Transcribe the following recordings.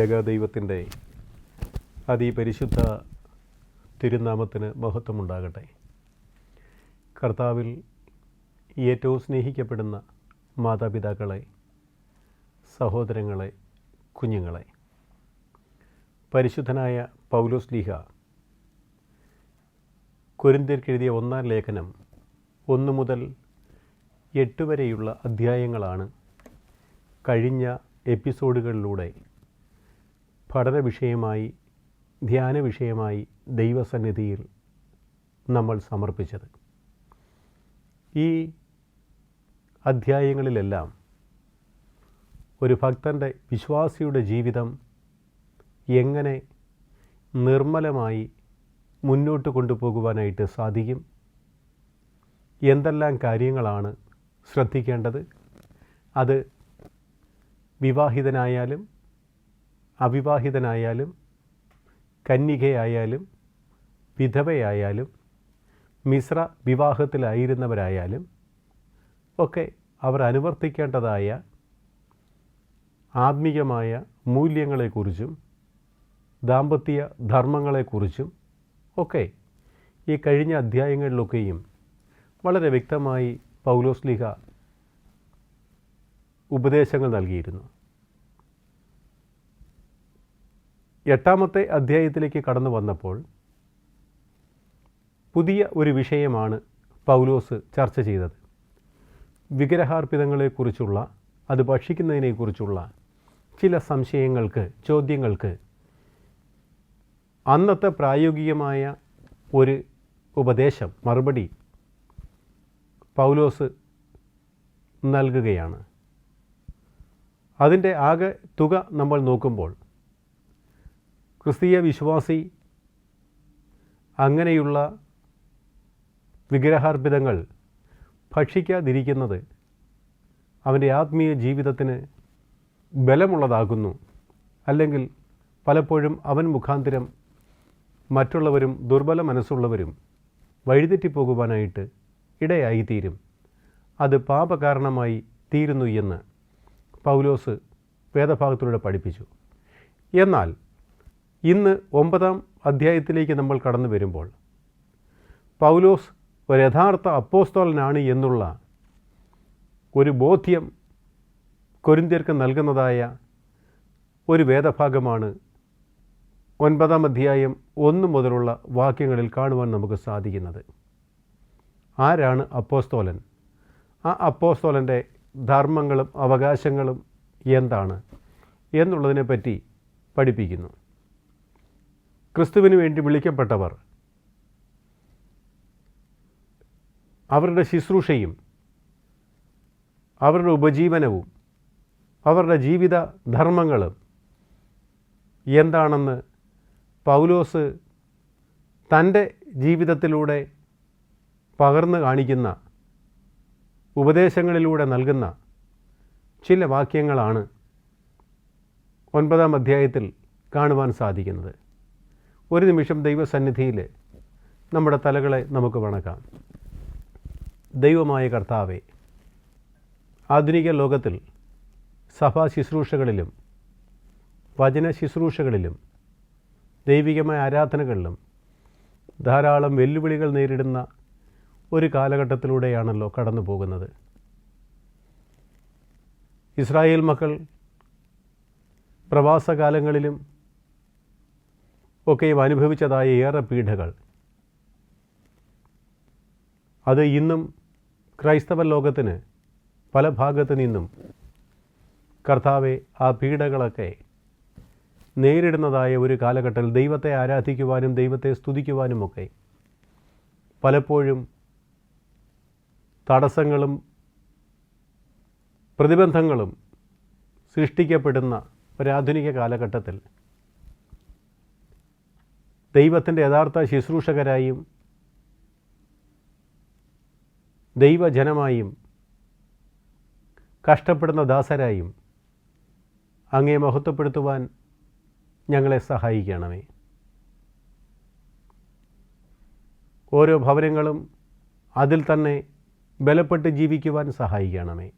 ഏകദൈവത്തിൻ്റെ അതിപരിശുദ്ധ തിരുനാമത്തിന് മഹത്വമുണ്ടാകട്ടെ. കർത്താവിൽ ഏറ്റവും സ്നേഹിക്കപ്പെടുന്ന മാതാപിതാക്കളെ, സഹോദരങ്ങളെ, കുഞ്ഞുങ്ങളെ, പരിശുദ്ധനായ പൗലോസ് ലീഹ കൊരിന്ത്യർക്കെഴുതിയ 1-ാം ലേഖനം 1 മുതൽ 8 വരെയുള്ള അധ്യായങ്ങളാണ് കഴിഞ്ഞ എപ്പിസോഡുകളിലൂടെ പഠന വിഷയമായി, ധ്യാന വിഷയമായി ദൈവസന്നിധിയിൽ നമ്മൾ സമർപ്പിച്ചത്. ഈ അധ്യായങ്ങളിലെല്ലാം ഒരു ഭക്തൻ്റെ, വിശ്വാസിയുടെ ജീവിതം എങ്ങനെ നിർമ്മലമായി മുന്നോട്ട് കൊണ്ടുപോകുവാനായിട്ട് സാധിക്കും, എന്തെല്ലാം കാര്യങ്ങളാണ് ശ്രദ്ധിക്കേണ്ടത്, അത് വിവാഹിതനായാലും അവിവാഹിതനായാലും കന്യകയായാലും വിധവയായാലും മിശ്ര വിവാഹത്തിലായിരുന്നവരായാലും ഒക്കെ അവർ അനുവർത്തിക്കേണ്ടതായ ആത്മീയമായ മൂല്യങ്ങളെക്കുറിച്ചും ദാമ്പത്യ ധർമ്മങ്ങളെക്കുറിച്ചും ഒക്കെ ഈ കഴിഞ്ഞ അധ്യായങ്ങളിലൊക്കെയും വളരെ വ്യക്തമായി പൗലോസ് ലീഹ ഉപദേശങ്ങൾ നൽകിയിരുന്നു. 8-ാമത്തെ അധ്യായത്തിലേക്ക് കടന്നു വന്നപ്പോൾ പുതിയ ഒരു വിഷയമാണ് പൗലോസ് ചർച്ച ചെയ്തത്. വിഗ്രഹാർപ്പിതങ്ങളെക്കുറിച്ചുള്ള, അത് ഭക്ഷിക്കുന്നതിനെക്കുറിച്ചുള്ള ചില ചോദ്യങ്ങൾക്ക് അന്നത്തെ പ്രായോഗികമായ ഒരു ഉപദേശം, മറുപടി പൗലോസ് നൽകുകയാണ്. അതിൻ്റെ ആകെ തുക നമ്മൾ നോക്കുമ്പോൾ ക്രിസ്തീയ വിശ്വാസി അങ്ങനെയുള്ള വിഗ്രഹാർപ്പിതങ്ങൾ ഭക്ഷിക്കാതിരിക്കുന്നത് അവൻ്റെ ആത്മീയ ജീവിതത്തിന് ബലമുള്ളതാകുന്നു. അല്ലെങ്കിൽ പലപ്പോഴും അവൻ മുഖാന്തരം മറ്റുള്ളവരും ദുർബല മനസ്സുള്ളവരും വഴിതെറ്റിപ്പോകുവാനായിട്ട് ഇടയായിത്തീരും. അത് പാപകാരണമായി തീരുന്നു എന്ന് പൗലോസ് വേദഭാഗത്തിലൂടെ പഠിപ്പിച്ചു. എന്നാൽ ഇന്ന് 9-ാം അധ്യായത്തിലേക്ക് നമ്മൾ കടന്നു വരുമ്പോൾ പൗലോസ് ഒരു യഥാർത്ഥ അപ്പോസ്തലനാണ് എന്നുള്ള ഒരു ബോധ്യം കൊരിന്ത്യർക്ക് നൽകുന്നതായ ഒരു വേദഭാഗമാണ് 9-ാം അധ്യായം 1 മുതലുള്ള വാക്യങ്ങളിൽ കാണുവാൻ നമുക്ക് സാധിക്കുന്നത്. ആരാണ് അപ്പോസ്തലൻ? ആ അപ്പോസ്തലൻ്റെ ധർമ്മങ്ങളും അവകാശങ്ങളും എന്താണ് എന്നുള്ളതിനെപ്പറ്റി പഠിപ്പിക്കുന്നു. ക്രിസ്തുവിന് വേണ്ടി വിളിക്കപ്പെട്ടവർ അവരുടെ ശുശ്രൂഷയും അവരുടെ ഉപജീവനവും അവരുടെ ജീവിത ധർമ്മങ്ങളും എന്താണെന്ന് പൗലോസ് തൻ്റെ ജീവിതത്തിലൂടെ പകർന്നു കാണിക്കുന്ന, ഉപദേശങ്ങളിലൂടെ നൽകുന്ന ചില വാക്യങ്ങളാണ് 9-ാം അധ്യായത്തിൽ കാണുവാൻ സാധിക്കുന്നത്. ഒരു നിമിഷം ദൈവസന്നിധിയിൽ നമ്മുടെ തലകളെ നമുക്ക് വണക്കാം. ദൈവമായ കർത്താവേ, ആധുനിക ലോകത്തിൽ സഭാ ശുശ്രൂഷകളിലും വചന ശുശ്രൂഷകളിലും ദൈവികമായ ആരാധനകളിലും ധാരാളം വെല്ലുവിളികൾ നേരിടുന്ന ഒരു കാലഘട്ടത്തിലൂടെയാണല്ലോ കടന്നു പോകുന്നത്. ഇസ്രായേൽ മക്കൾ പ്രവാസകാലങ്ങളിലും ഒക്കെയും അനുഭവിച്ചതായ ഏറെ പീഡകൾ, അത് ഇന്നും ക്രൈസ്തവ ലോകത്തിന് പല ഭാഗത്തു നിന്നും കർത്താവെ ആ പീഡകളൊക്കെ നേരിടുന്നതായ ഒരു കാലഘട്ടത്തിൽ ദൈവത്തെ ആരാധിക്കുവാനും ദൈവത്തെ സ്തുതിക്കുവാനുമൊക്കെ പലപ്പോഴും തടസ്സങ്ങളും പ്രതിബന്ധങ്ങളും സൃഷ്ടിക്കപ്പെടുന്ന ഒരാധുനിക കാലഘട്ടത്തിൽ ദൈവത്തിൻ്റെ യഥാർത്ഥ ശുശ്രൂഷകരായും ദൈവജനമായും കഷ്ടപ്പെടുന്ന ദാസരായും അങ്ങയെ മഹത്വപ്പെടുത്തുവാൻ ഞങ്ങളെ സഹായിക്കണമേ. ഓരോ ഭവനങ്ങളും അതിൽ തന്നെ ബലപ്പെട്ട് ജീവിക്കുവാൻ സഹായിക്കണമേ.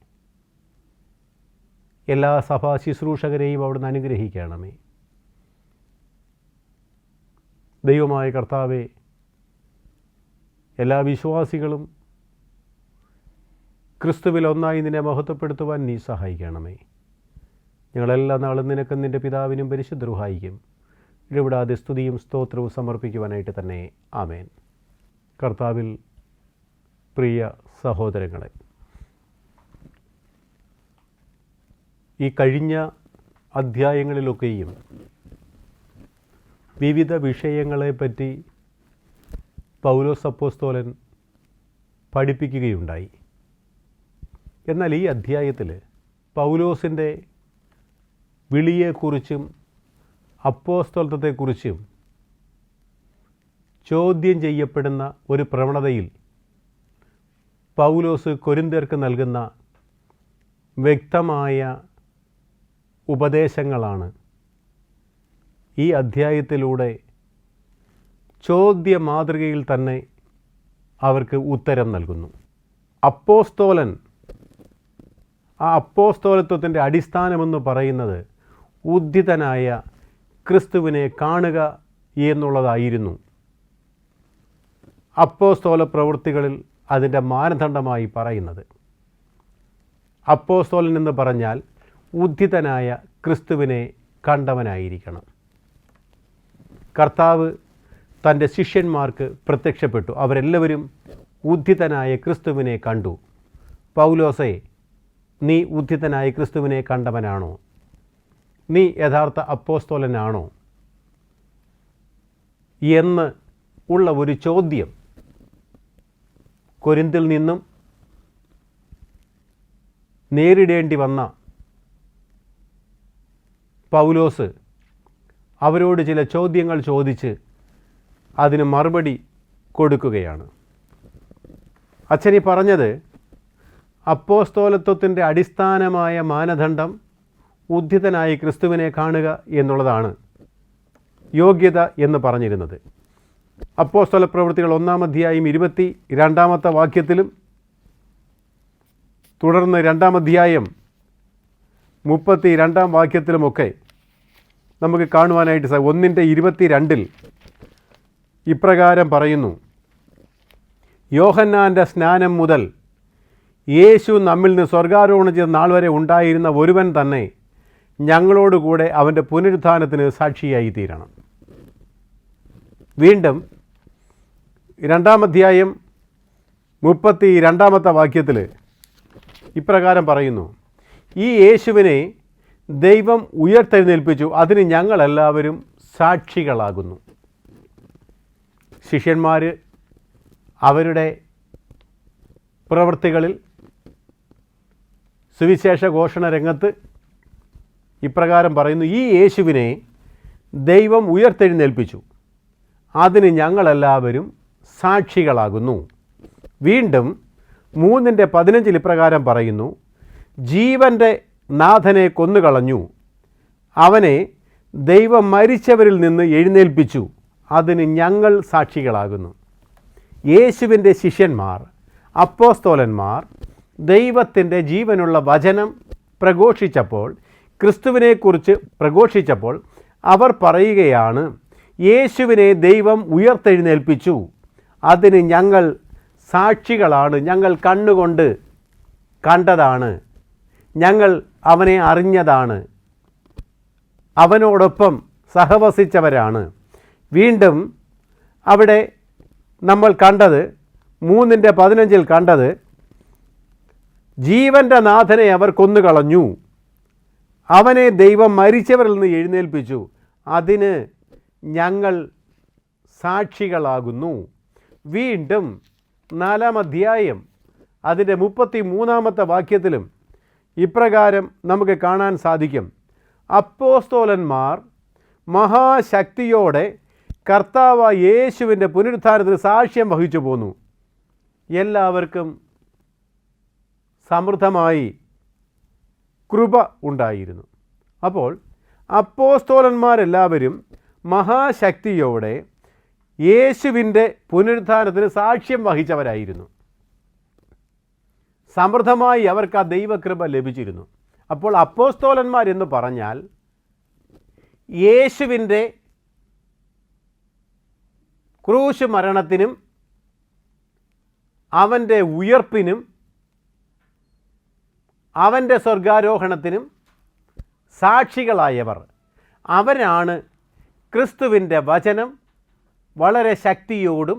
എല്ലാ സഭാ ശുശ്രൂഷകരെയും അവിടുന്ന് അനുഗ്രഹിക്കണമേ. ദൈവമായ കർത്താവേ, എല്ലാ വിശ്വാസികളും ക്രിസ്തുവിൽ ഒന്നായി നിന്നെ മഹത്വപ്പെടുത്തുവാൻ നീ സഹായിക്കണമേ. ഞങ്ങളെല്ലാ നാളും നിനക്കും നിൻ്റെ പിതാവിനും പരിശുദ്ധ റൂഹായിക്കും ഇടപെടാതെ സ്തുതിയും സ്തോത്രവും സമർപ്പിക്കുവാനായിട്ട് തന്നെ. ആമേൻ. കർത്താവിൽ പ്രിയ സഹോദരങ്ങളെ, ഈ കഴിഞ്ഞ അധ്യായങ്ങളിലൊക്കെയും വിവിധ വിഷയങ്ങളെപ്പറ്റി പൗലോസ് അപ്പോസ്തലൻ പഠിപ്പിക്കുകയുണ്ടായി. എന്നാൽ ഈ അധ്യായത്തിൽ പൗലോസിൻ്റെ വിളിയെക്കുറിച്ചും അപ്പോസ്തലത്വത്തെക്കുറിച്ചും ചോദ്യം ചെയ്യപ്പെടുന്ന ഒരു പ്രവണതയിൽ പൗലോസ് കൊരിന്ത്യർക്ക് നൽകുന്ന വ്യക്തമായ ഉപദേശങ്ങളാണ് ഈ അധ്യായത്തിലൂടെ ചോദ്യ മാതൃകയിൽ തന്നെ അവർക്ക് ഉത്തരം നൽകുന്നു. അപ്പോസ്തോലൻ, ആ അപ്പോസ്തോലത്വത്തിൻ്റെ അടിസ്ഥാനമെന്ന് പറയുന്നത് ഉദ്ധിതനായ ക്രിസ്തുവിനെ കാണുക എന്നുള്ളതായിരുന്നു. അപ്പോസ്തോല പ്രവൃത്തികളിൽ അതിൻ്റെ മാനദണ്ഡമായി പറയുന്നത്. അപ്പോസ്തോലൻ എന്ന് പറഞ്ഞാൽ ഉദ്ധിതനായ ക്രിസ്തുവിനെ കണ്ടവനായിരിക്കണം. കർത്താവ് തൻ്റെ ശിഷ്യന്മാർക്ക് പ്രത്യക്ഷപ്പെട്ടു. അവരെല്ലാവരും ഉദ്ധിതനായ ക്രിസ്തുവിനെ കണ്ടു. പൗലോസേ, നീ ഉദ്ധിതനായ ക്രിസ്തുവിനെ കണ്ടവനാണോ? നീ യഥാർത്ഥ അപ്പോസ്തോലനാണോ എന്ന് ഉള്ള ഒരു ചോദ്യം കൊരിന്തിൽ നിന്നും നേരിടേണ്ടി വന്ന പൗലോസ് അവരോട് ചില ചോദ്യങ്ങൾ ചോദിച്ച് അതിന് മറുപടി കൊടുക്കുകയാണ്. അച്ഛനീ പറഞ്ഞത് അപ്പോസ്തോലത്വത്തിൻ്റെ അടിസ്ഥാനമായ മാനദണ്ഡം ഉദ്ധിതനായി ക്രിസ്തുവിനെ കാണുക എന്നുള്ളതാണ് യോഗ്യത എന്ന് പറഞ്ഞിരുന്നത്. അപ്പോസ്തല പ്രവൃത്തികൾ 1-ാം അധ്യായം 22-ാമത്തെ വാക്യത്തിലും തുടർന്ന് 2-ാം അധ്യായം 32-ാം വാക്യത്തിലുമൊക്കെ നമുക്ക് കാണുവാനായിട്ട് 1-22 ഇപ്രകാരം പറയുന്നു: യോഹന്നാൻ്റെ സ്നാനം മുതൽ യേശു നമ്മിൽ നിന്ന് സ്വർഗാരോഹണം ചെയ്ത നാൾ വരെ ഉണ്ടായിരുന്ന ഒരുവൻ തന്നെ ഞങ്ങളോടുകൂടെ അവൻ്റെ പുനരുത്ഥാനത്തിന് സാക്ഷിയായി തീരണം. വീണ്ടും 2-ാം അധ്യായം 32-ാമത്തെ വാക്യത്തിൽ ഇപ്രകാരം പറയുന്നു: ഈ യേശുവിനെ ദൈവം ഉയർത്തെഴുന്നേൽപ്പിച്ചു, അതിന് ഞങ്ങളെല്ലാവരും സാക്ഷികളാകുന്നു. ശിഷ്യന്മാർ അവരുടെ പ്രവൃത്തികളിൽ സുവിശേഷ ഘോഷണ രംഗത്ത് ഇപ്രകാരം പറയുന്നു: ഈ യേശുവിനെ ദൈവം ഉയർത്തെഴുന്നേൽപ്പിച്ചു, അതിന് ഞങ്ങളെല്ലാവരും സാക്ഷികളാകുന്നു. വീണ്ടും 3:15 ഇപ്രകാരം പറയുന്നു: ജീവൻ്റെ നാഥനെ കൊന്നുകളഞ്ഞു, അവനെ ദൈവം മരിച്ചവരിൽ നിന്ന് എഴുന്നേൽപ്പിച്ചു, അതിന് ഞങ്ങൾ സാക്ഷികളാകുന്നു. യേശുവിൻ്റെ ശിഷ്യന്മാർ, അപ്പോസ്തോലന്മാർ ദൈവത്തിൻ്റെ ജീവനുള്ള വചനം പ്രഘോഷിച്ചപ്പോൾ, ക്രിസ്തുവിനെക്കുറിച്ച് പ്രഘോഷിച്ചപ്പോൾ അവർ പറയുകയാണ്: യേശുവിനെ ദൈവം ഉയർത്തെഴുന്നേൽപ്പിച്ചു, അതിന് ഞങ്ങൾ സാക്ഷികളാണ്. ഞങ്ങൾ കണ്ണുകൊണ്ട് കണ്ടതാണ്, ഞങ്ങൾ അവനെ അറിഞ്ഞതാണ്, അവനോടൊപ്പം സഹവസിച്ചവരാണ്. വീണ്ടും അവിടെ നമ്മൾ കണ്ടത് 3:15 കണ്ടത്: ജീവൻ്റെ നാഥനെ അവർ കൊന്നുകളഞ്ഞു, അവനെ ദൈവം മരിച്ചവരിൽ നിന്ന് എഴുന്നേൽപ്പിച്ചു, അതിന് ഞങ്ങൾ സാക്ഷികളാകുന്നു. വീണ്ടും 4-ാം അധ്യായം അതിൻ്റെ 33-ാമത്തെ വാക്യത്തിലും ഇപ്രകാരം നമുക്ക് കാണാൻ സാധിക്കും: അപ്പോസ്തോലന്മാർ മഹാശക്തിയോടെ കർത്താവായ യേശുവിൻ്റെ പുനരുത്ഥാനത്തിന് സാക്ഷ്യം വഹിച്ചു പോന്നു. എല്ലാവർക്കും സമൃദ്ധമായി കൃപ ഉണ്ടായിരുന്നു. അപ്പോൾ അപ്പോസ്തോലന്മാരെല്ലാവരും മഹാശക്തിയോടെ യേശുവിൻ്റെ പുനരുത്ഥാനത്തിന് സാക്ഷ്യം വഹിച്ചവരായിരുന്നു. സമൃദ്ധമായി അവർക്ക് ആ ദൈവകൃപ ലഭിച്ചിരുന്നു. അപ്പോൾ അപ്പോസ്തോലന്മാരെന്ന് പറഞ്ഞാൽ യേശുവിൻ്റെ ക്രൂശ് മരണത്തിനും അവൻ്റെ ഉയർപ്പിനും അവൻ്റെ സ്വർഗാരോഹണത്തിനും സാക്ഷികളായവർ. അവരാണ് ക്രിസ്തുവിൻ്റെ വചനം വളരെ ശക്തിയോടും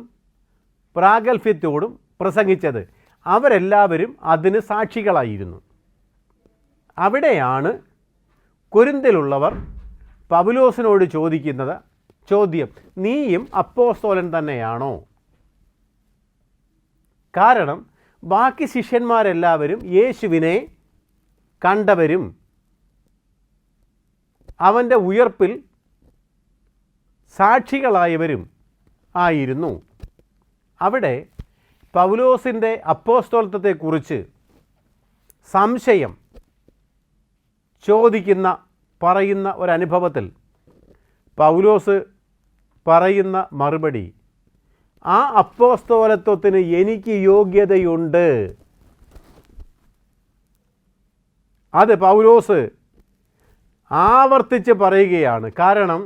പ്രാഗൽഭ്യത്തോടും പ്രസംഗിച്ചത്. അവരെല്ലാവരും അതിന് സാക്ഷികളായിരുന്നു. അവിടെയാണ് കൊരിന്തിലുള്ളവർ പൗലോസിനോട് ചോദിക്കുന്നത് ചോദ്യം, നീയും അപ്പോസ്തലൻ തന്നെയാണോ? കാരണം ബാക്കി ശിഷ്യന്മാരെല്ലാവരും യേശുവിനെ കണ്ടവരും അവൻ്റെ ഉയർപ്പിൽ സാക്ഷികളായവരും ആയിരുന്നു. അവിടെ പൗലോസിൻ്റെ അപ്പോസ്തലത്വത്തെക്കുറിച്ച് സംശയം പറയുന്ന ഒരനുഭവത്തിൽ പൗലോസ് പറയുന്ന മറുപടി, ആ അപ്പോസ്തലത്വത്തിന് എനിക്ക് യോഗ്യതയുണ്ട്. അത് പൗലോസ് ആവർത്തിച്ച് പറയുകയാണ്. കാരണം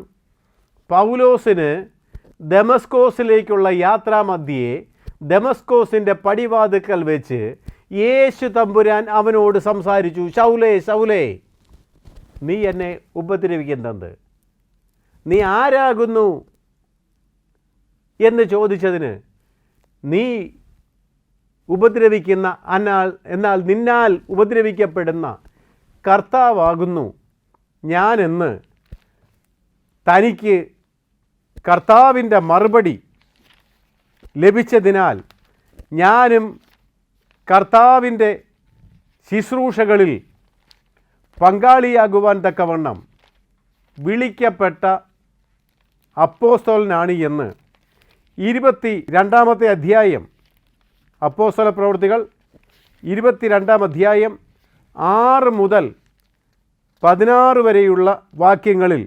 പൗലോസിന് ദമസ്കോസിലേക്കുള്ള യാത്രാമധ്യേ ദമസ്കോസിൻ്റെ പടിവാതിക്കൽ വെച്ച് യേശു തമ്പുരാൻ അവനോട് സംസാരിച്ചു, ശൗലേ ശൗലേ, നീ എന്നെ ഉപദ്രവിക്കുന്നത്, നീ ആരാകുന്നു എന്ന് ചോദിച്ചതിന്, നീ ഉപദ്രവിക്കുന്ന എന്നാൽ നിന്നാൽ ഉപദ്രവിക്കപ്പെടുന്ന കർത്താവാകുന്നു ഞാനെന്ന് തനിക്ക് കർത്താവിൻ്റെ മറുപടി ലഭിച്ചതിനാൽ ഞാനും കർത്താവിൻ്റെ ശുശ്രൂഷകളിൽ പങ്കാളിയാകുവാൻ തക്കവണ്ണം വിളിക്കപ്പെട്ട അപ്പോസ്തലനാണ് എന്ന് 22 അധ്യായം അപ്പോസ്തല പ്രവൃത്തികൾ 22 അധ്യായം 6 മുതൽ 16 വരെയുള്ള വാക്യങ്ങളിൽ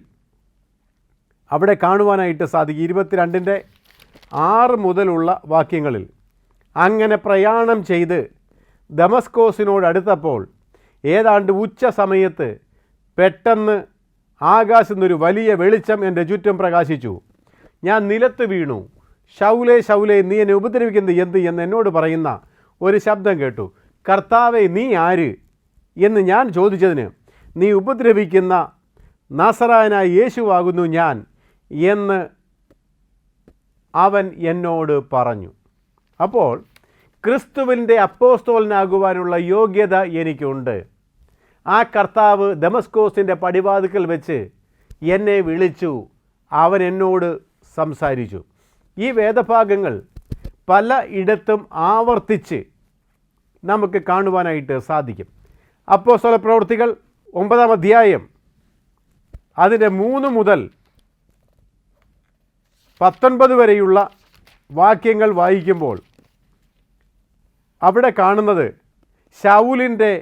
അവിടെ കാണുവാനായിട്ട് സാധിക്കും. 22 6 മുതലുള്ള വാക്യങ്ങളിൽ, അങ്ങനെ പ്രയാണം ചെയ്ത് ദമസ്കോസിനോടടുത്തപ്പോൾ ഏതാണ്ട് ഉച്ച സമയത്ത് പെട്ടെന്ന് ആകാശത്തു നിന്നൊരു വലിയ വെളിച്ചം എൻ്റെ ചുറ്റും പ്രകാശിച്ചു. ഞാൻ നിലത്ത് വീണു. ശൗലേ ശൗലേ, നീ എന്നെ ഉപദ്രവിക്കുന്നത് എന്ത് എന്ന് എന്നോട് പറയുന്ന ഒരു ശബ്ദം കേട്ടു. കർത്താവേ, നീ ആര് എന്ന് ഞാൻ ചോദിച്ചതിന്, നീ ഉപദ്രവിക്കുന്ന നസറായനായ യേശുവാകുന്നു ഞാൻ എന്ന് അവൻ എന്നോട് പറഞ്ഞു. അപ്പോൾ ക്രിസ്തുവിൻ്റെ അപ്പോസ്തലനാകുവാനുള്ള യോഗ്യത എനിക്കുണ്ട്. ആ കർത്താവ് ദമസ്കോസിൻ്റെ പടിവാതിക്കൽ വെച്ച് എന്നെ വിളിച്ചു, അവൻ എന്നോട് സംസാരിച്ചു. ഈ വേദഭാഗങ്ങൾ പല ഇടത്തും ആവർത്തിച്ച് നമുക്ക് കാണുവാനായിട്ട് സാധിക്കും. അപ്പോസ്തല പ്രവൃത്തികൾ 9 അധ്യായം അതിൻ്റെ 3 മുതൽ 19 വരെയുള്ള വാക്യങ്ങൾ വായിക്കുമ്പോൾ അവിടെ കാണുന്നത് ശൗലിൻ്റെ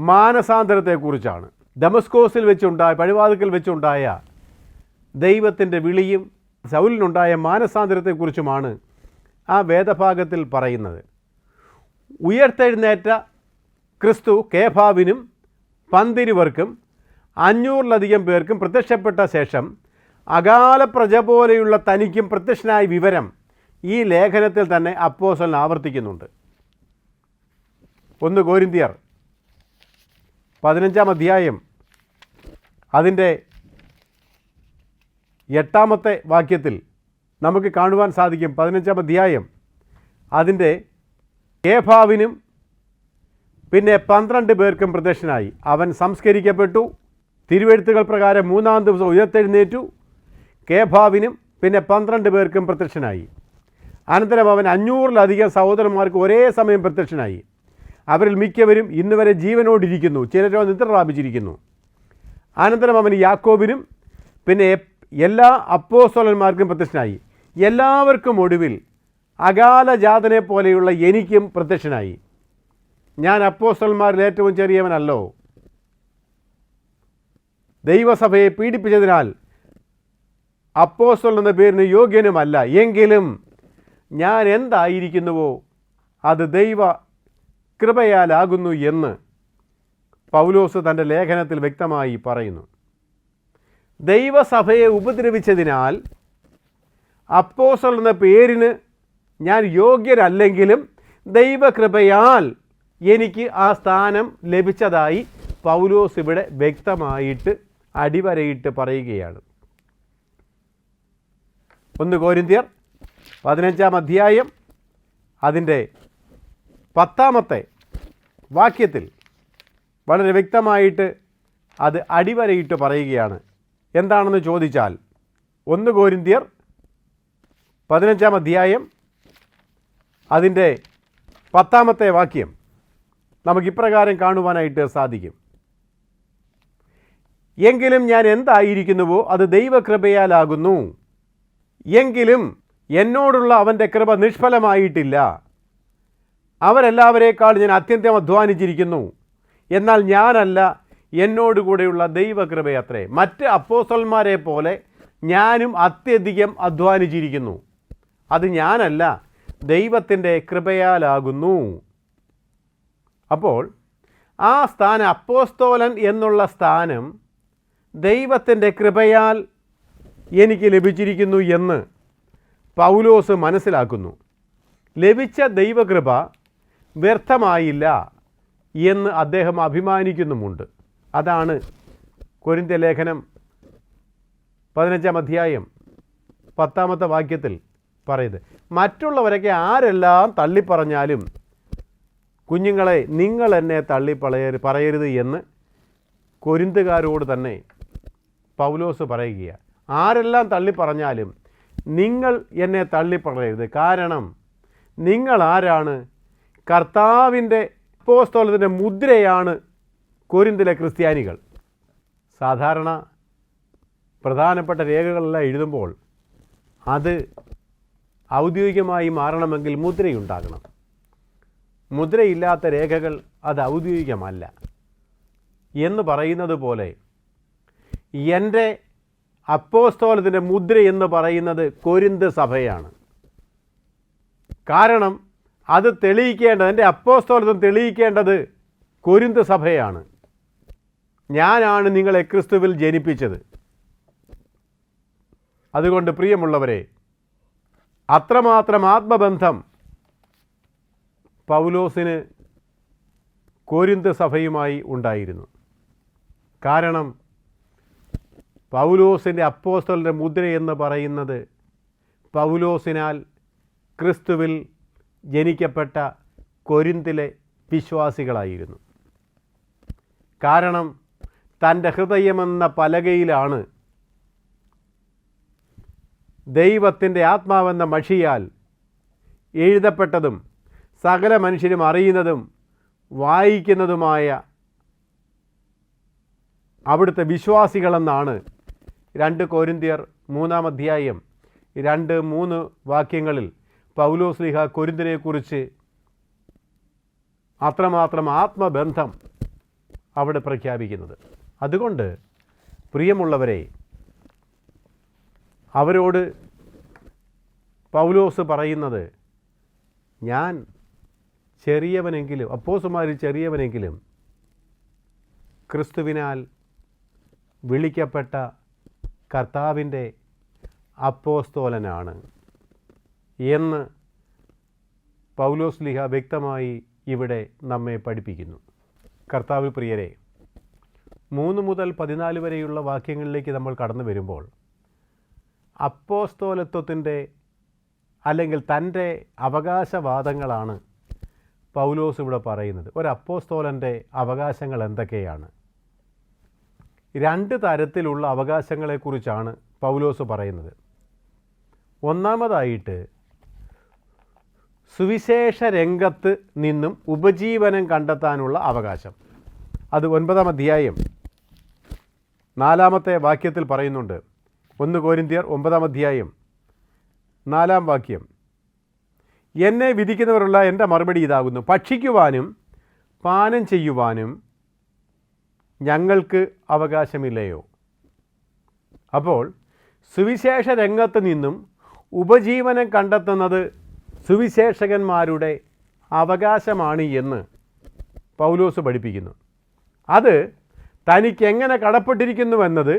മാനസാന്തരത്തെക്കുറിച്ചാണ്. ദമസ്കോസിൽ വെച്ചുണ്ടായ പടിവാതിക്കൽ വെച്ചുണ്ടായ ദൈവത്തിൻ്റെ വിളിയും ശൗലിനുണ്ടായ മാനസാന്തരത്തെക്കുറിച്ചുമാണ് ആ വേദഭാഗത്തിൽ പറയുന്നത്. ഉയർത്തെഴുന്നേറ്റ ക്രിസ്തു കേഫാവിനും 12 പേർക്കും 500-ലധികം പേർക്കും പ്രത്യക്ഷപ്പെട്ട ശേഷം അകാല പ്രജ പോലെയുള്ള തനിക്കും പ്രത്യക്ഷനായ വിവരം ഈ ലേഖനത്തിൽ തന്നെ അപ്പോസ്തലൻ ആവർത്തിക്കുന്നുണ്ട്. 1 കൊരിന്ത്യർ 15 അധ്യായം അതിൻ്റെ 8 വാക്യത്തിൽ നമുക്ക് കാണുവാൻ സാധിക്കും. 15 അധ്യായം അതിൻ്റെ കേഫാവിനും പിന്നെ 12 പേർക്കും പ്രത്യക്ഷനായി. അവൻ സംസ്കരിക്കപ്പെട്ടു. തിരുവെഴുത്തുകൾ പ്രകാരം 3-ാം ദിവസം ഉയർത്തെഴുന്നേറ്റു. കേഫാവിനും പിന്നെ 12 പേർക്കും പ്രത്യക്ഷനായി. അനന്തരം അവൻ 500-ലധികം സഹോദരന്മാർക്ക് ഒരേ സമയം പ്രത്യക്ഷനായി. അവരിൽ മിക്കവരും ഇന്ന് വരെ ജീവനോടിരിക്കുന്നു, ചിലരോ നിദ്ര പ്രാപിച്ചിരിക്കുന്നു. അനന്തരം അവൻ യാക്കോബിനും പിന്നെ എല്ലാ അപ്പോസ്തലന്മാർക്കും പ്രത്യക്ഷനായി. എല്ലാവർക്കും ഒടുവിൽ അകാലജാതനെ പോലെയുള്ള എനിക്കും പ്രത്യക്ഷനായി. ഞാൻ അപ്പോസ്തലന്മാരിൽ ഏറ്റവും ചെറിയവനല്ലോ. ദൈവസഭയെ പീഡിപ്പിച്ചതിനാൽ അപ്പോസ്തലൻ എന്ന പേരിന് യോഗ്യനുമല്ല. എങ്കിലും ഞാൻ എന്തായിരിക്കുന്നുവോ അത് ദൈവ കൃപയാലാകുന്നു എന്ന് പൗലോസ് തൻ്റെ ലേഖനത്തിൽ വ്യക്തമായി പറയുന്നു. ദൈവസഭയെ ഉപദ്രവിച്ചതിനാൽ അപ്പോസ്തലൻ എന്ന പേരിന് ഞാൻ യോഗ്യരല്ലെങ്കിലും ദൈവകൃപയാൽ എനിക്ക് ആ സ്ഥാനം ലഭിച്ചതായി പൗലോസ് ഇവിടെ വ്യക്തമായിട്ട് അടിവരയിട്ട് പറയുകയാണ്. 1 കൊരിന്ത്യർ 15-ാം അധ്യായം അതിൻ്റെ 10-ാമത്തെ വാക്യത്തിൽ വളരെ വ്യക്തമായിട്ട് അത് അടിവരയിട്ട് പറയുകയാണ്. എന്താണെന്ന് ചോദിച്ചാൽ 1 കൊരിന്ത്യർ 15-ാം അധ്യായം അതിൻ്റെ 10-ാമത്തെ വാക്യം നമുക്കിപ്രകാരം കാണുവാനായിട്ട് സാധിക്കും. എങ്കിലും ഞാൻ എന്തായിരിക്കുന്നുവോ അത് ദൈവകൃപയാലാകുന്നു. എങ്കിലും എന്നോടുള്ള അവൻ്റെ കൃപ നിഷ്ഫലമായിട്ടില്ല. അവരെല്ലാവരേക്കാൾ ഞാൻ അത്യന്തം അധ്വാനിച്ചിരിക്കുന്നു. എന്നാൽ ഞാനല്ല, എന്നോടുകൂടെയുള്ള ദൈവകൃപയത്രേ. മറ്റ് അപ്പോസ്തലന്മാരെ പോലെ ഞാനും അത്യധികം അധ്വാനിച്ചിരിക്കുന്നു. അത് ഞാനല്ല, ദൈവത്തിൻ്റെ കൃപയാലാകുന്നു. അപ്പോൾ ആ സ്ഥാനം, അപ്പോസ്തോലൻ എന്നുള്ള സ്ഥാനം ദൈവത്തിൻ്റെ കൃപയാൽ എനിക്ക് ലഭിച്ചിരിക്കുന്നു എന്ന് പൗലോസ് മനസ്സിലാക്കുന്നു. ലഭിച്ച ദൈവകൃപ വ്യർത്ഥമായില്ല എന്ന് അദ്ദേഹം അഭിമാനിക്കുന്നുമുണ്ട്. അതാണ് കൊരിന്ത്യ ലേഖനം 15-ാം അധ്യായം 10-ാമത്തെ വാക്യത്തിൽ പറയുന്നത്. മറ്റുള്ളവരൊക്കെ ആരെല്ലാം തള്ളിപ്പറഞ്ഞാലും കുഞ്ഞുങ്ങളെ, നിങ്ങൾ എന്നെ പറയരുത് എന്ന് കൊരിന്തുകാരോട് തന്നെ പൗലോസ് പറയുകയാണ്. ആരെല്ലാം തള്ളിപ്പറഞ്ഞാലും നിങ്ങൾ എന്നെ തള്ളിപ്പറയരുത്. കാരണം നിങ്ങൾ ആരാണ്? കർത്താവിൻ്റെ അപ്പോസ്തലത്തിൻ്റെ മുദ്രയാണ് കൊരിന്തിലെ ക്രിസ്ത്യാനികൾ. സാധാരണ പ്രധാനപ്പെട്ട രേഖകളെല്ലാം എഴുതുമ്പോൾ അത് ഔദ്യോഗികമായി മാറണമെങ്കിൽ മുദ്രയുണ്ടാകണം. മുദ്രയില്ലാത്ത രേഖകൾ അത് ഔദ്യോഗികമല്ല എന്ന് പറയുന്നത് പോലെ എൻ്റെ അപ്പോസ്തലത്തിൻ്റെ മുദ്ര എന്ന് പറയുന്നത് കൊരിന്ത് സഭയാണ്. കാരണം അത് തെളിയിക്കേണ്ടത്, എൻ്റെ അപ്പോസ്തലത്വം തെളിയിക്കേണ്ടത് കൊരിന്ത് സഭയാണ്. ഞാനാണ് നിങ്ങളെ ക്രിസ്തുവിൽ ജനിപ്പിച്ചത്. അതുകൊണ്ട് പ്രിയമുള്ളവരെ, അത്രമാത്രം ആത്മബന്ധം പൗലോസിന് കൊരിന്ത് സഭയുമായി ഉണ്ടായിരുന്നു. കാരണം പൗലോസിൻ്റെ അപ്പോസ്തലൻ്റെ മുദ്ര എന്ന് പറയുന്നത് പൗലോസിനാൽ ക്രിസ്തുവിൽ ജനിക്കപ്പെട്ട കൊരിന്തിലെ വിശ്വാസികളായിരുന്നു. കാരണം തൻ്റെ ഹൃദയമെന്ന പലകയിലാണ് ദൈവത്തിൻ്റെ ആത്മാവെന്ന മഷിയാൽ എഴുതപ്പെട്ടതും സകല മനുഷ്യരും അറിയുന്നതും വായിക്കുന്നതുമായ അവിടുത്തെ വിശ്വാസികളെന്നാണ് 2 കൊരിന്ത്യർ 3-ാം അധ്യായം 2-3 വാക്യങ്ങളിൽ പൗലോസ്ലീഹ കൊരിന്തിനെക്കുറിച്ച് അത്രമാത്രം ആത്മബന്ധം അവിടെ പ്രഖ്യാപിക്കുന്നത്. അതുകൊണ്ട് പ്രിയമുള്ളവരെ, അവരോട് പൗലോസ് പറയുന്നത്, ഞാൻ ചെറിയവനെങ്കിലും, അപ്പോസ്തലന്മാരിൽ ചെറിയവനെങ്കിലും ക്രിസ്തുവിനാൽ വിളിക്കപ്പെട്ട കർത്താവിൻ്റെ അപ്പോസ്തലനാണ് എന്ന് പൗലോസ്ലീഹ വ്യക്തമായി ഇവിടെ നമ്മെ പഠിപ്പിക്കുന്നു. കർത്താവിൽ പ്രിയരെ, 3 മുതൽ 14 വരെയുള്ള വാക്യങ്ങളിലേക്ക് നമ്മൾ കടന്നു വരുമ്പോൾ അപ്പോസ്തലത്വത്തിൻ്റെ അല്ലെങ്കിൽ തൻ്റെ അവകാശവാദങ്ങളാണ് പൗലോസ് ഇവിടെ പറയുന്നത്. ഒരു അപ്പോസ്തലൻ്റെ അവകാശങ്ങൾ എന്തൊക്കെയാണ്? 2 തരത്തിലുള്ള അവകാശങ്ങളെക്കുറിച്ചാണ് പൗലോസ് പറയുന്നത്. ഒന്നാമതായിട്ട് സുവിശേഷ രംഗത്ത് നിന്നും ഉപജീവനം കണ്ടെത്താനുള്ള അവകാശം. അത് 9-ാം അധ്യായം 4-ാമത്തെ വാക്യത്തിൽ പറയുന്നുണ്ട്. 1 കൊരിന്ത്യർ 9-ാം അധ്യായം 4-ാം വാക്യം, എന്നെ വിധിക്കുന്നവരുള്ള എൻ്റെ മറുപടി ഇതാകുന്നു, ഭക്ഷിക്കുവാനും പാനം ചെയ്യുവാനും ഞങ്ങൾക്ക് അവകാശമില്ലയോ? അപ്പോൾ സുവിശേഷ രംഗത്ത് നിന്നും ഉപജീവനം കണ്ടെത്തുന്നത് സുവിശേഷകന്മാരുടെ അവകാശമാണ് എന്ന് പൗലോസ് പഠിപ്പിക്കുന്നു. അത് തനിക്ക് എങ്ങനെ കടപ്പെട്ടിരിക്കുന്നുവെന്നത്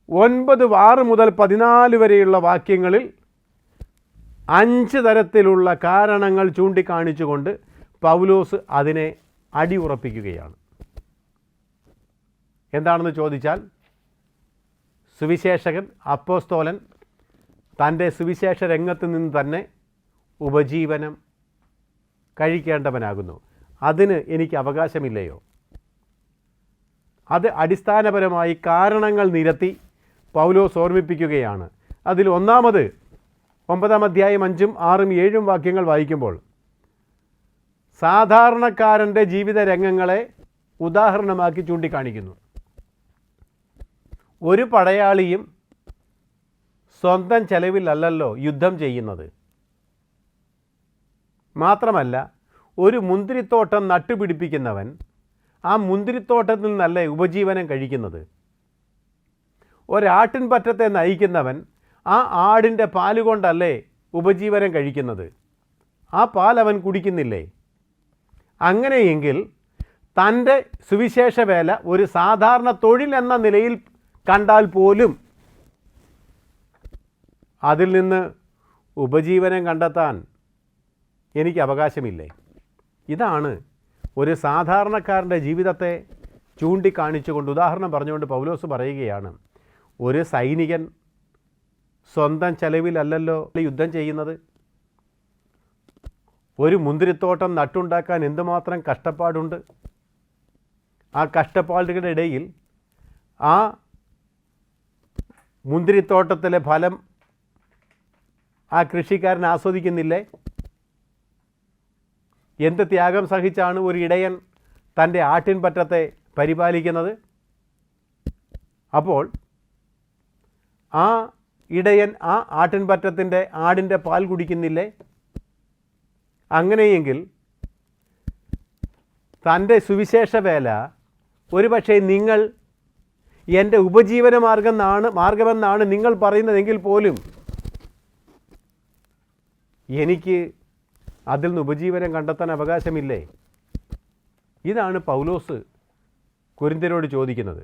6 മുതൽ 14 വരെയുള്ള വാക്യങ്ങളിൽ 5 തരത്തിലുള്ള കാരണങ്ങൾ ചൂണ്ടിക്കാണിച്ചുകൊണ്ട് പൗലോസ് അതിനെ അടിയുറപ്പിക്കുകയാണ്. എന്താണെന്ന് ചോദിച്ചാൽ, സുവിശേഷകൻ, അപ്പോസ്തോലൻ തൻ്റെ സുവിശേഷ രംഗത്ത് നിന്ന് തന്നെ ഉപജീവനം കഴിക്കേണ്ടവനാകുന്നു. അതിന് എനിക്ക് അവകാശമില്ലയോ? അത് അടിസ്ഥാനപരമായി കാരണങ്ങൾ നിരത്തി പൗലോസ് ഓർമ്മിപ്പിക്കുകയാണ്. അതിൽ ഒന്നാമത് 9-ാം അധ്യായം 5, 6, 7 വാക്യങ്ങൾ വായിക്കുമ്പോൾ സാധാരണക്കാരൻ്റെ ജീവിത രംഗങ്ങളെ ഉദാഹരണമാക്കി ചൂണ്ടിക്കാണിക്കുന്നു. ഒരു പടയാളിയും സ്വന്തം ചെലവിലല്ലല്ലോ യുദ്ധം ചെയ്യുന്നത്. മാത്രമല്ല, ഒരു മുന്തിരിത്തോട്ടം നട്ടുപിടിപ്പിക്കുന്നവൻ ആ മുന്തിരിത്തോട്ടത്തിൽ നിന്നല്ലേ ഉപജീവനം കഴിക്കുന്നത്. ഒരാട്ടിൻപറ്റത്തെ നയിക്കുന്നവൻ ആ ആടിൻ്റെ പാല് കൊണ്ടല്ലേ ഉപജീവനം കഴിക്കുന്നത്. ആ പാൽ അവൻ കുടിക്കുന്നില്ലേ? അങ്ങനെയെങ്കിൽ തൻ്റെ സുവിശേഷ വേല ഒരു സാധാരണ തൊഴിൽ എന്ന നിലയിൽ കണ്ടാൽ പോലും അതിൽ നിന്ന് ഉപജീവനം കണ്ടെത്താൻ എനിക്ക് അവകാശമില്ലേ? ഇതാണ് ഒരു സാധാരണക്കാരൻ്റെ ജീവിതത്തെ ചൂണ്ടിക്കാണിച്ചുകൊണ്ട്, ഉദാഹരണം പറഞ്ഞുകൊണ്ട് പൗലോസ് പറയുകയാണ്, ഒരു സൈനികൻ സ്വന്തം ചെലവിലല്ലല്ലോ യുദ്ധം ചെയ്യുന്നത്. ഒരു മുന്തിരിത്തോട്ടം നട്ടുണ്ടാക്കാൻ എന്തുമാത്രം കഷ്ടപ്പാടുണ്ട്. ആ കഷ്ടപ്പാടുകളുടെ ഇടയിൽ ആ മുന്തിരിത്തോട്ടത്തിലെ ഫലം ആ കൃഷിക്കാരൻ ആസ്വദിക്കുന്നില്ലേ? എന്ത് ത്യാഗം സഹിച്ചാണ് ഒരു ഇടയൻ തൻ്റെ ആട്ടിൻപറ്റത്തെ പരിപാലിക്കുന്നത്. അപ്പോൾ ആ ഇടയൻ ആ ആട്ടിൻപറ്റത്തിൻ്റെ ആടിൻ്റെ പാൽ കുടിക്കുന്നില്ലേ? അങ്ങനെയെങ്കിൽ തൻ്റെ സുവിശേഷ വേല ഒരുപക്ഷെ നിങ്ങൾ എൻ്റെ ഉപജീവന മാർഗമെന്നാണ് നിങ്ങൾ പറയുന്നതെങ്കിൽ പോലും എനിക്ക് അതിൽ നിന്ന് ഉപജീവനം കണ്ടെത്താൻ അവകാശമില്ലേ? ഇതാണ് പൗലോസ് കൊരിന്ത്യരോട് ചോദിക്കുന്നത്.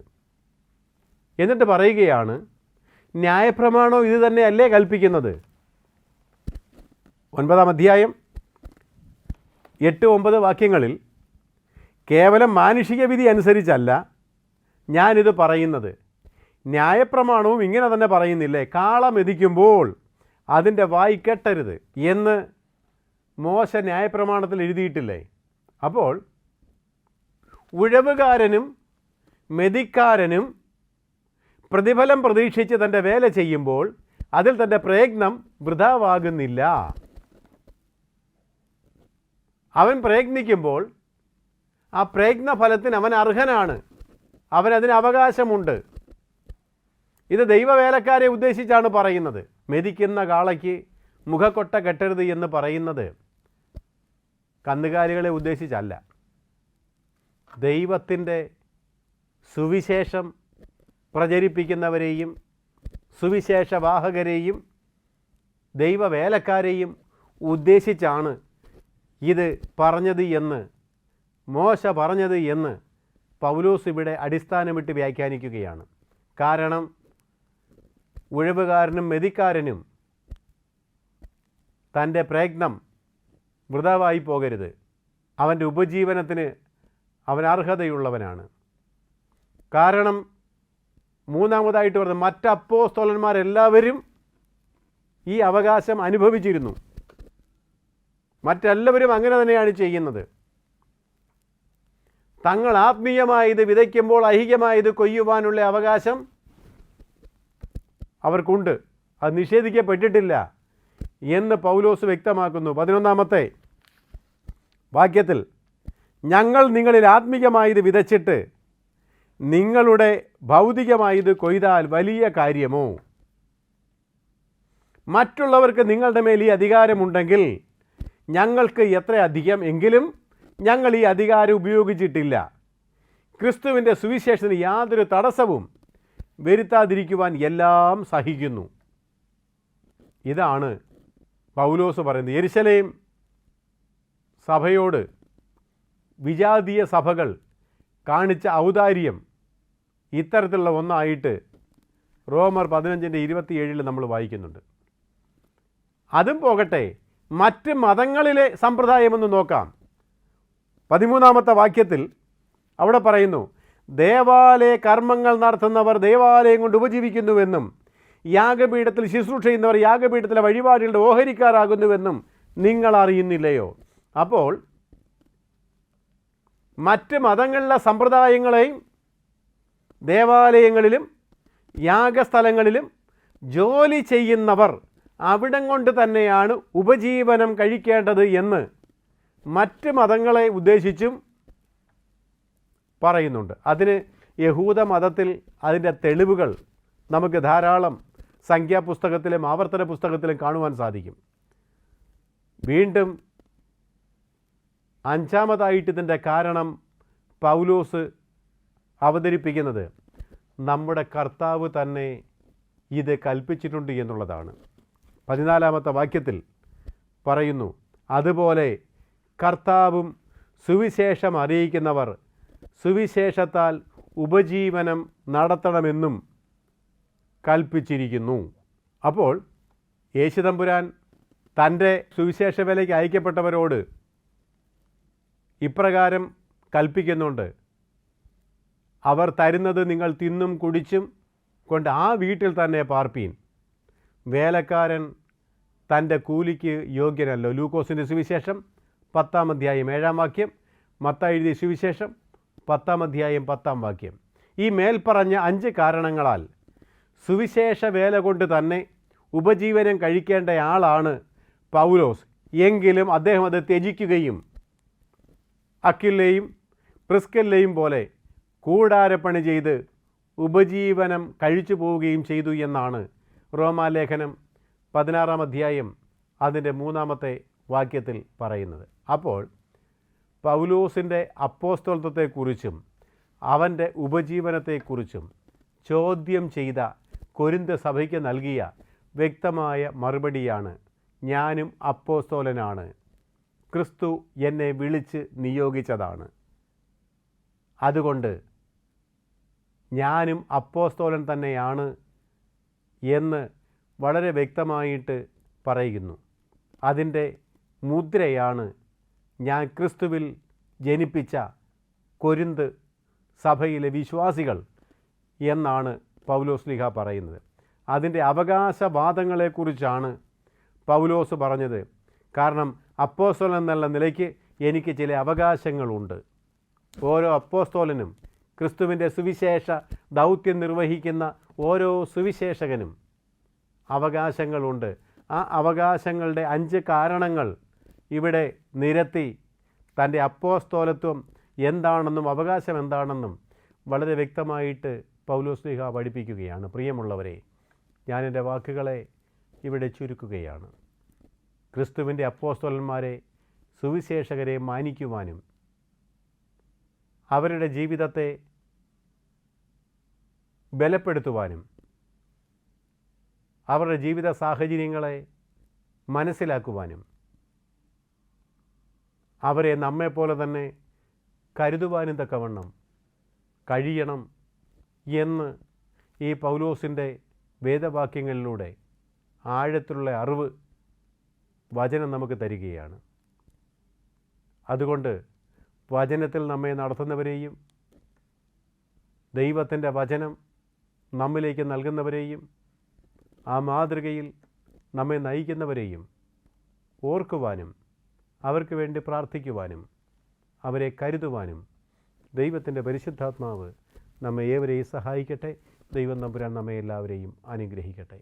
എന്നിട്ട് പറയുകയാണ്, ന്യായപ്രമാണം ഇത് തന്നെയല്ലേ കൽപ്പിക്കുന്നത്? 9-ാം അധ്യായം 8-9 വാക്യങ്ങളിൽ കേവലം മാനുഷിക വിധി അനുസരിച്ചല്ല ഞാനിത് പറയുന്നത്, ന്യായപ്രമാണവും ഇങ്ങനെ തന്നെ പറയുന്നില്ലേ, കാള മെതിക്കുമ്പോൾ അതിൻ്റെ വായി കെട്ടരുത് എന്ന് മോശ ന്യായപ്രമാണത്തിൽ എഴുതിയിട്ടില്ലേ? അപ്പോൾ ഉഴവുകാരനും മെതിക്കാരനും പ്രതിഫലം പ്രതീക്ഷിച്ച് തൻ്റെ വേല ചെയ്യുമ്പോൾ അതിൽ തൻ്റെ പ്രയത്നം വൃഥാവാകുന്നില്ല. അവൻ പ്രയത്നിക്കുമ്പോൾ ആ പ്രയത്നഫലത്തിന് അവൻ അർഹനാണ്, അവനതിന് അവകാശമുണ്ട്. ഇത് ദൈവവേലക്കാരെ ഉദ്ദേശിച്ചാണ് പറയുന്നത്. മെതിക്കുന്ന കാളയ്ക്ക് മുഖക്കൊട്ട കെട്ടരുത് എന്ന് പറയുന്നത് കന്നുകാലികളെ ഉദ്ദേശിച്ചല്ല. ദൈവത്തിൻ്റെ സുവിശേഷം പ്രചരിപ്പിക്കുന്നവരെയും സുവിശേഷവാഹകരെയും ദൈവവേലക്കാരെയും ഉദ്ദേശിച്ചാണ് ഇത് പറഞ്ഞത് എന്ന്, മോശ പറഞ്ഞത് എന്ന് പൗലോസ് ഇവിടെ അടിസ്ഥാനമിട്ട് വ്യാഖ്യാനിക്കുകയാണ്. കാരണം ഉഴവുകാരനും മെതിക്കാരനും തൻ്റെ പ്രയത്നം വൃഥാവായി പോകരുത്. അവൻ്റെ ഉപജീവനത്തിന് അവൻ അർഹതയുള്ളവനാണ്. കാരണം മൂന്നാമതായിട്ട് പറഞ്ഞ മറ്റ് അപ്പോസ്തലന്മാരെല്ലാവരും ഈ അവകാശം അനുഭവിച്ചിരുന്നു. മറ്റെല്ലാവരും അങ്ങനെ തന്നെയാണ് ചെയ്യുന്നത്. തങ്ങൾ ആത്മീയമായത് വിതയ്ക്കുമ്പോൾ ഐഹികമായത് കൊയ്യുവാനുള്ള അവകാശം അവർക്കുണ്ട്. അത് നിഷേധിക്കപ്പെട്ടിട്ടില്ല എന്ന് പൗലോസ് വ്യക്തമാക്കുന്നു. 11-ാമത്തെ വാക്യത്തിൽ, ഞങ്ങൾ നിങ്ങളിൽ ആത്മീയമായത് വിതച്ചിട്ട് നിങ്ങളുടെ ഭൗതികമായത് കൊയ്താൽ വലിയ കാര്യമോ? മറ്റുള്ളവർക്ക് നിങ്ങളുടെ മേൽ ഈ അധികാരമുണ്ടെങ്കിൽ ഞങ്ങൾക്ക് എത്ര അധികം, എങ്കിലും ഞങ്ങൾ ഈ അധികാരം ഉപയോഗിച്ചിട്ടില്ല. ക്രിസ്തുവിൻ്റെ സുവിശേഷത്തിന് യാതൊരു തടസ്സവും വരുത്താതിരിക്കുവാൻ എല്ലാം സഹിക്കുന്നു. ഇതാണ് പൗലോസ് പറയുന്നത്. യെരുശലേം സഭയോട് വിജാതീയ സഭകൾ കാണിച്ച ഔദാര്യം ഇത്തരത്തിലുള്ള ഒന്നായിട്ട് റോമർ 15:27 നമ്മൾ വായിക്കുന്നുണ്ട്. അതും പോകട്ടെ, മറ്റ് മതങ്ങളിലെ സമ്പ്രദായമൊന്ന് നോക്കാം. 13-ാമത്തെ വാക്യത്തിൽ അവിടെ പറയുന്നു, ദേവാലയ കർമ്മങ്ങൾ നടത്തുന്നവർ ദേവാലയം കൊണ്ട് ഉപജീവിക്കുന്നുവെന്നും യാഗപീഠത്തിൽ ശുശ്രൂഷ ചെയ്യുന്നവർ യാഗപീഠത്തിലെ വഴിപാടുകളുടെ ഓഹരിക്കാരാകുന്നുവെന്നും നിങ്ങൾ അറിയുന്നില്ലയോ? അപ്പോൾ മറ്റ് മതങ്ങളിലെ സമ്പ്രദായങ്ങളെയും ദേവാലയങ്ങളിലും യാഗസ്ഥലങ്ങളിലും ജോലി ചെയ്യുന്നവർ അവിടം കൊണ്ട് തന്നെയാണ് ഉപജീവനം കഴിക്കേണ്ടത് എന്ന് മറ്റ് മതങ്ങളെ ഉദ്ദേശിച്ചും പറയുന്നുണ്ട്. അതിന് യഹൂദ മതത്തിൽ അതിൻ്റെ തെളിവുകൾ നമുക്ക് ധാരാളം സംഖ്യാപുസ്തകത്തിലും ആവർത്തന പുസ്തകത്തിലും കാണുവാൻ സാധിക്കും. വീണ്ടും 5-ാമതായിട്ട് ഇതിൻ്റെ കാരണം പൗലോസ് അവതരിപ്പിക്കുന്നത് നമ്മുടെ കർത്താവ് തന്നെ ഇത് കൽപ്പിച്ചിട്ടുണ്ട് എന്നുള്ളതാണ്. 14-ാമത്തെ വാക്യത്തിൽ പറയുന്നു, അതുപോലെ കർത്താവും സുവിശേഷം അറിയിക്കുന്നവർ സുവിശേഷത്താൽ ഉപജീവനം നടത്തണമെന്നും കൽപ്പിച്ചിരിക്കുന്നു. അപ്പോൾ യേശുതമ്പുരാൻ തൻ്റെ സുവിശേഷ വേലയ്ക്ക് അയക്കപ്പെട്ടവരോട് ഇപ്രകാരം കൽപ്പിക്കുന്നുണ്ട്, അവർ തരുന്നത് നിങ്ങൾ തിന്നും കുടിച്ചും കൊണ്ട് ആ വീട്ടിൽ തന്നെ പാർപ്പീൻ. വേലക്കാരൻ തൻ്റെ കൂലിക്ക് യോഗ്യനല്ലോ. ലൂക്കോസിൻ്റെ സുവിശേഷം 10-ാം അധ്യായം 7-ാം വാക്യം, മത്തായി എഴുതിയ സുവിശേഷം 10-ാം അധ്യായം 10-ാം വാക്യം. ഈ മേൽപ്പറഞ്ഞ 5 കാരണങ്ങളാൽ സുവിശേഷ വേല കൊണ്ട് തന്നെ ഉപജീവനം കഴിക്കേണ്ട ആളാണ് പൗലോസ്. എങ്കിലും അദ്ദേഹം അത് ത്യജിക്കുകയും അക്വിലയെയും പ്രിസ്കില്ലയെയും പോലെ കൂടാരപ്പണി ചെയ്ത് ഉപജീവനം കഴിച്ചു പോവുകയും ചെയ്തു എന്നാണ് റോമാലേഖനം 16-ാം അധ്യായം അതിൻ്റെ 3-ാമത്തെ വാക്യത്തിൽ പറയുന്നത്. അപ്പോൾ പൗലോസിൻ്റെ അപ്പോസ്തലത്വത്തെക്കുറിച്ചും അവൻ്റെ ഉപജീവനത്തെക്കുറിച്ചും ചോദ്യം ചെയ്ത കൊരിന്ത് സഭയ്ക്ക് നൽകിയ വ്യക്തമായ മറുപടിയാണ്, ഞാനും അപ്പോസ്തലനാണ്, ക്രിസ്തു എന്നെ വിളിച്ച് നിയോഗിച്ചതാണ്, അതുകൊണ്ട് ഞാനും അപ്പോസ്തലൻ തന്നെയാണ് എന്ന് വളരെ വ്യക്തമായിട്ട് പറയുന്നു. അതിൻ്റെ മുദ്രയാണ് ഞാൻ ക്രിസ്തുവിൽ ജനിപ്പിച്ച കൊരിന്ത് സഭയിലെ വിശ്വാസികൾ എന്നാണ് പൗലോസ്ലീഹ പറയുന്നത്. അതിൻ്റെ അവകാശവാദങ്ങളെക്കുറിച്ചാണ് പൗലോസ് പറഞ്ഞത്. കാരണം അപ്പോസ്തലൻ എന്നുള്ള നിലയ്ക്ക് എനിക്ക് ചില അവകാശങ്ങളുണ്ട്. ഓരോ അപ്പോസ്തലനും ക്രിസ്തുവിൻ്റെ സുവിശേഷ ദൗത്യം നിർവഹിക്കുന്ന ഓരോ സുവിശേഷകനും അവകാശങ്ങളുണ്ട്. ആ അവകാശങ്ങളുടെ 5 കാരണങ്ങൾ ഇവിടെ നിരത്തി തൻ്റെ അപ്പോസ്തലത്വം എന്താണെന്നും അവകാശം എന്താണെന്നും വളരെ വ്യക്തമായിട്ട് പൗലോസ്ലീഹ പഠിപ്പിക്കുകയാണ്. പ്രിയമുള്ളവരെ, ഞാനെൻ്റെ വാക്കുകളെ ഇവിടെ ചുരുക്കുകയാണ്. ക്രിസ്തുവിൻ്റെ അപ്പോസ്തലന്മാരെ, സുവിശേഷകരെ മാനിക്കുവാനും അവരുടെ ജീവിതത്തെ ബലപ്പെടുത്തുവാനും അവരുടെ ജീവിത സാഹചര്യങ്ങളെ മനസ്സിലാക്കുവാനും അവരെ നമ്മെപ്പോലെ തന്നെ കരുതുവാനും തക്കവണ്ണം കഴിയണം എന്ന് ഈ പൗലോസിൻ്റെ വേദവാക്യങ്ങളിലൂടെ ആഴത്തിലുള്ള അറിവ് വചനം നമുക്ക് തരികയാണ്. അതുകൊണ്ട് വചനത്തിൽ നമ്മെ നടത്തുന്നവരെയും ദൈവത്തിൻ്റെ വചനം നമ്മിലേക്ക് നൽകുന്നവരെയും ആ മാതൃകയിൽ നമ്മെ നയിക്കുന്നവരെയും ഓർക്കുവാനും അവർക്ക് വേണ്ടി പ്രാർത്ഥിക്കുവാനും അവരെ കരുതുവാനും ദൈവത്തിൻ്റെ പരിശുദ്ധാത്മാവ് നമ്മെ ഏവരെയും സഹായിക്കട്ടെ. ദൈവം തമ്പുരാൻ നമ്മെ എല്ലാവരെയും അനുഗ്രഹിക്കട്ടെ.